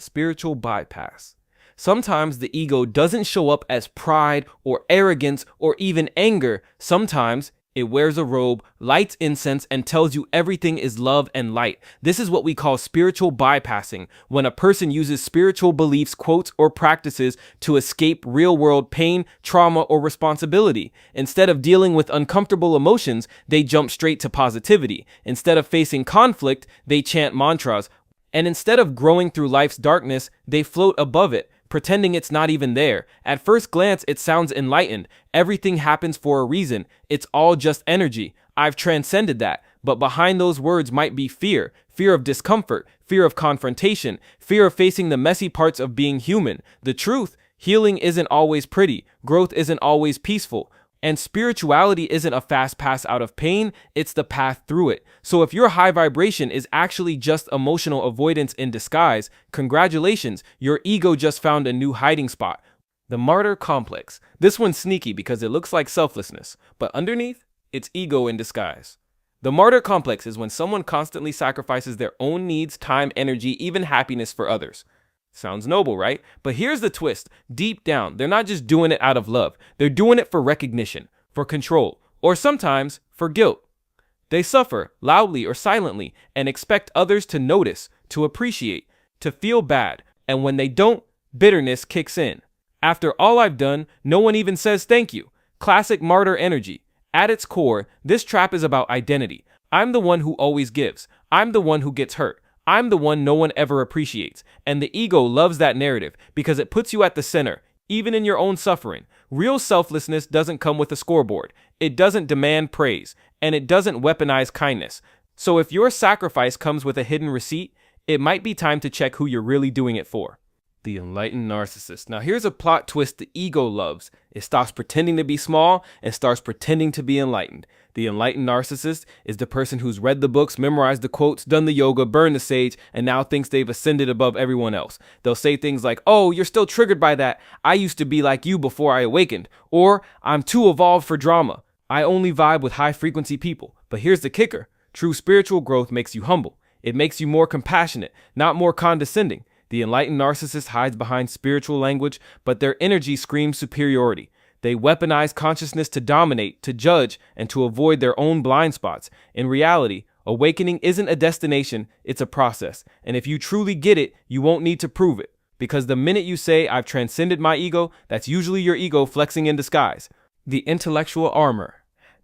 spiritual bypass. Sometimes the ego doesn't show up as pride or arrogance or even anger. Sometimes it wears a robe, lights incense, and tells you everything is love and light. This is what we call spiritual bypassing, when a person uses spiritual beliefs, quotes, or practices to escape real-world pain, trauma, or responsibility. Instead of dealing with uncomfortable emotions, they jump straight to positivity. Instead of facing conflict, they chant mantras. And instead of growing through life's darkness, they float above it, pretending it's not even there. At first glance, it sounds enlightened. Everything happens for a reason. It's all just energy. I've transcended that. But behind those words might be fear. Fear of discomfort, fear of confrontation, fear of facing the messy parts of being human. The truth, healing isn't always pretty. Growth isn't always peaceful. And spirituality isn't a fast pass out of pain, it's the path through it. So if your high vibration is actually just emotional avoidance in disguise, congratulations, your ego just found a new hiding spot. The martyr complex. This one's sneaky because it looks like selflessness, but underneath, it's ego in disguise. The martyr complex is when someone constantly sacrifices their own needs, time, energy, even happiness for others. Sounds noble, right? But here's the twist. Deep down, they're not just doing it out of love. They're doing it for recognition, for control, or sometimes for guilt. They suffer, loudly or silently, and expect others to notice, to appreciate, to feel bad. And when they don't, bitterness kicks in. After all I've done, no one even says thank you. Classic martyr energy. At its core, this trap is about identity. I'm the one who always gives. I'm the one who gets hurt. I'm the one no one ever appreciates. And the ego loves that narrative because it puts you at the center, even in your own suffering. Real selflessness doesn't come with a scoreboard. It doesn't demand praise, and it doesn't weaponize kindness. So if your sacrifice comes with a hidden receipt, it might be time to check who you're really doing it for. The enlightened narcissist. Now here's a plot twist the ego loves. It stops pretending to be small and starts pretending to be enlightened. The enlightened narcissist is the person who's read the books, memorized the quotes, done the yoga, burned the sage, and now thinks they've ascended above everyone else. They'll say things like, "Oh, you're still triggered by that. I used to be like you before I awakened." Or, "I'm too evolved for drama. I only vibe with high frequency people." But here's the kicker. True spiritual growth makes you humble. It makes you more compassionate, not more condescending. The enlightened narcissist hides behind spiritual language, but their energy screams superiority. They weaponize consciousness to dominate, to judge, and to avoid their own blind spots. In reality, awakening isn't a destination, it's a process. And if you truly get it, you won't need to prove it. Because the minute you say, "I've transcended my ego," that's usually your ego flexing in disguise. The intellectual armor.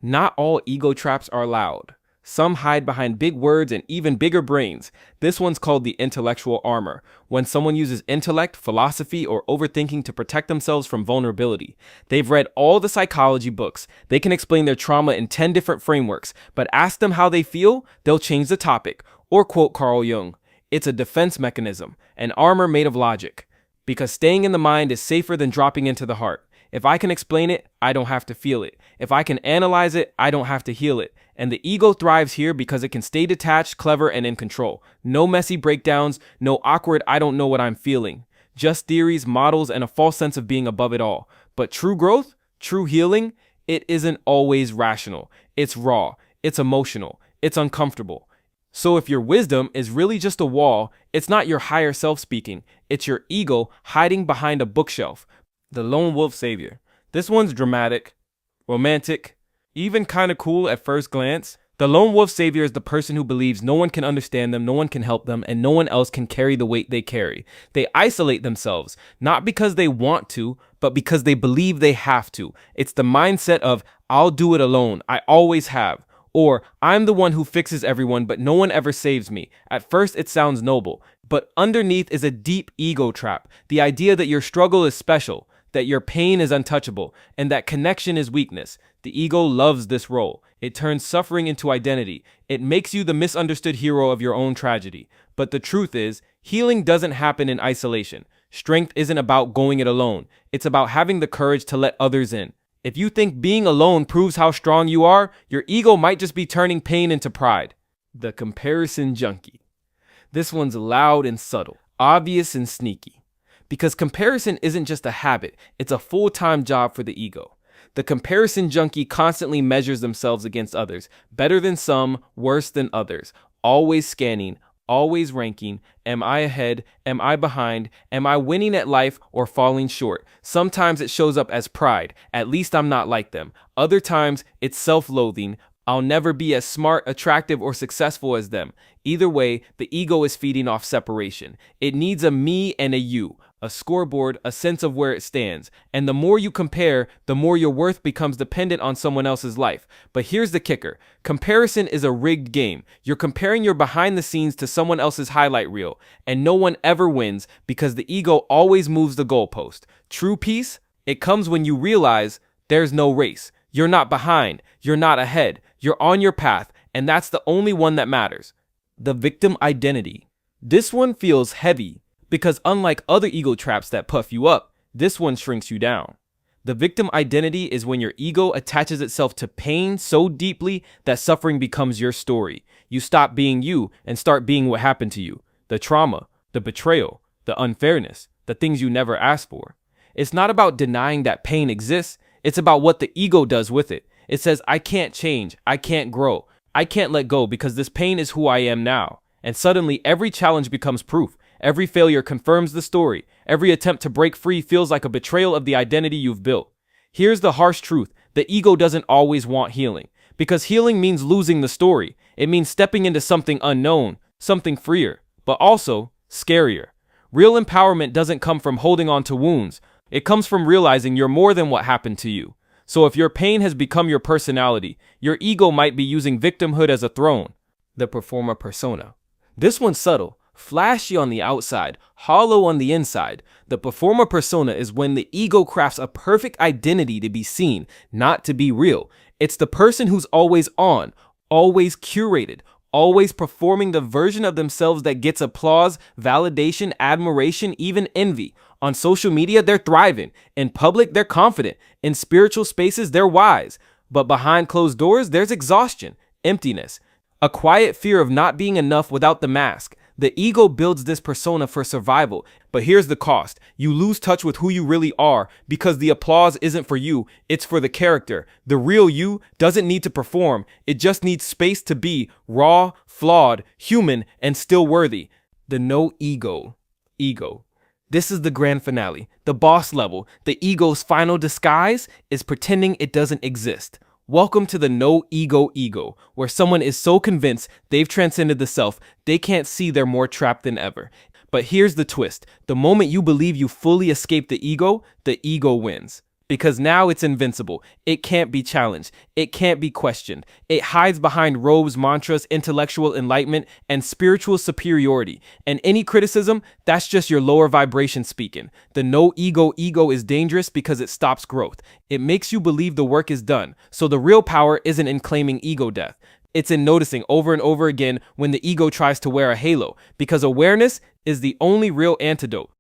Not all ego traps are loud. Some hide behind big words and even bigger brains. This one's called the intellectual armor, when someone uses intellect, philosophy, or overthinking to protect themselves from vulnerability. They've read all the psychology books. They can explain their trauma in 10 different frameworks, but ask them how they feel, they'll change the topic. Or quote Carl Jung, "It's a defense mechanism, an armor made of logic." Because staying in the mind is safer than dropping into the heart. If I can explain it, I don't have to feel it. If I can analyze it, I don't have to heal it. And the ego thrives here because it can stay detached, clever, and in control. No messy breakdowns, no awkward "I don't know what I'm feeling." Just theories, models, and a false sense of being above it all. But true growth, true healing, it isn't always rational. It's raw, it's emotional, it's uncomfortable. So if your wisdom is really just a wall, it's not your higher self speaking. It's your ego hiding behind a bookshelf. The lone wolf savior. This one's dramatic, romantic, even kind of cool at first glance. The lone wolf savior is the person who believes no one can understand them, no one can help them, and no one else can carry the weight they carry. They isolate themselves, not because they want to, but because they believe they have to. It's the mindset of, "I'll do it alone, I always have." Or, "I'm the one who fixes everyone, but no one ever saves me." At first, it sounds noble, but underneath is a deep ego trap. The idea that your struggle is special, that your pain is untouchable, and that connection is weakness. The ego loves this role. It turns suffering into identity. It makes you the misunderstood hero of your own tragedy. But the truth is, healing doesn't happen in isolation. Strength isn't about going it alone. It's about having the courage to let others in. If you think being alone proves how strong you are, your ego might just be turning pain into pride. The comparison junkie. This one's loud and subtle, obvious and sneaky. Because comparison isn't just a habit, it's a full-time job for the ego. The comparison junkie constantly measures themselves against others, better than some, worse than others, always scanning, always ranking. Am I ahead? Am I behind? Am I winning at life or falling short? Sometimes it shows up as pride. At least I'm not like them. Other times it's self-loathing. I'll never be as smart, attractive, or successful as them. Either way, the ego is feeding off separation. It needs a me and a you, a scoreboard, a sense of where it stands. And the more you compare, the more your worth becomes dependent on someone else's life. But here's the kicker. Comparison is a rigged game. You're comparing your behind the scenes to someone else's highlight reel, and no one ever wins because the ego always moves the goalpost. True peace, it comes when you realize there's no race. You're not behind. You're not ahead. You're on your path, and that's the only one that matters. The victim identity. This one feels heavy because unlike other ego traps that puff you up, this one shrinks you down. The victim identity is when your ego attaches itself to pain so deeply that suffering becomes your story. You stop being you and start being what happened to you. The trauma, the betrayal, the unfairness, the things you never asked for. It's not about denying that pain exists. It's about what the ego does with it. It says, I can't change. I can't grow. I can't let go because this pain is who I am now. And suddenly every challenge becomes proof. Every failure confirms the story. Every attempt to break free feels like a betrayal of the identity you've built. Here's the harsh truth. The ego doesn't always want healing. Because healing means losing the story. It means stepping into something unknown, something freer, but also scarier. Real empowerment doesn't come from holding on to wounds. It comes from realizing you're more than what happened to you. So if your pain has become your personality, your ego might be using victimhood as a throne. The performer persona. This one's subtle, flashy on the outside, hollow on the inside. The performer persona is when the ego crafts a perfect identity to be seen, not to be real. It's the person who's always on, always curated, always performing the version of themselves that gets applause, validation, admiration, even envy. On social media, they're thriving. In public, they're confident. In spiritual spaces, they're wise. But behind closed doors, there's exhaustion, emptiness, a quiet fear of not being enough without the mask. The ego builds this persona for survival. But here's the cost. You lose touch with who you really are because the applause isn't for you. It's for the character. The real you doesn't need to perform. It just needs space to be raw, flawed, human, and still worthy. The no ego. Ego. This is the grand finale, the boss level. The ego's final disguise is pretending it doesn't exist. Welcome to the no ego, where someone is so convinced they've transcended the self, they can't see they're more trapped than ever. But here's the twist. The moment you believe you fully escaped the ego wins. Because now it's invincible. It can't be challenged. It can't be questioned. It hides behind robes, mantras, intellectual enlightenment, and spiritual superiority. And any criticism, that's just your lower vibration speaking. The no ego is dangerous because it stops growth. It makes you believe the work is done. So the real power isn't in claiming ego death. It's in noticing over and over again when the ego tries to wear a halo. Because awareness is the only real antidote.